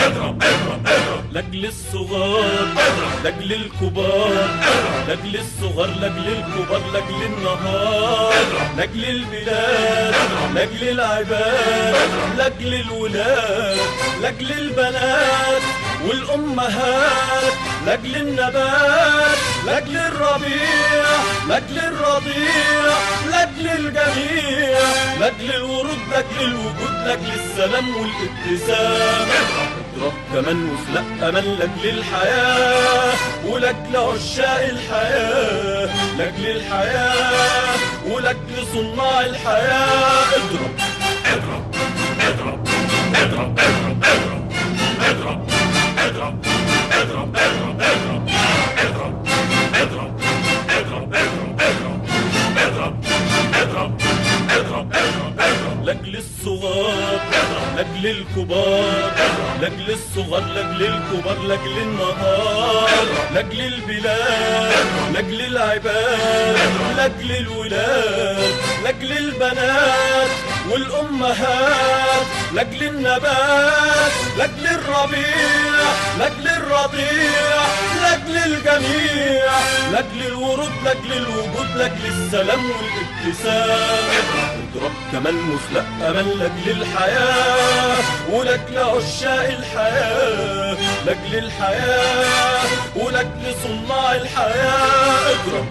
اضرب اضرب اضرب لاجل الصغار، لاجل الكبار، لاجل الصغار، لاجل الكبار، لاجل النهار، لاجل البلاد، لاجل العباد، لاجل الولاد، لاجل البنات والأمهات، لاجل النبات، لاجل الربيع، لاجل الرضيع، لاجل الجميع، لاجل الورود، لاجل الوجود، لاجل السلام والابتسام. اضرب كمان وخلق أمل لاجل الحياة ولاجل عشاق الحياة، لاجل الحياة ولاجل صناع الحياة. اضرب اضرب اضرب اضرب اضرب اضرب اضرب اضرب اضرب اضرب اضرب اضرب اضرب اضرب اضرب اضرب اضرب اضرب اضرب لاجل الصغار، لاجل الكبار، لاجل الصغار، لاجل الكبار، لاجل النهار، لاجل البلاد، لاجل العباد، لاجل الولاد، لاجل البنات والأمهات، لاجل النبات، لاجل الربيع، لاجل الرضيع، لاجل الجميع، لاجل الورود، لاجل الوجود، لاجل السلام والابتسام. اضرب كمان مخلق أمل لاجل الحياة ولاجل عشاق الحياة، لاجل الحياة ولاجل صناع الحياة. اضرب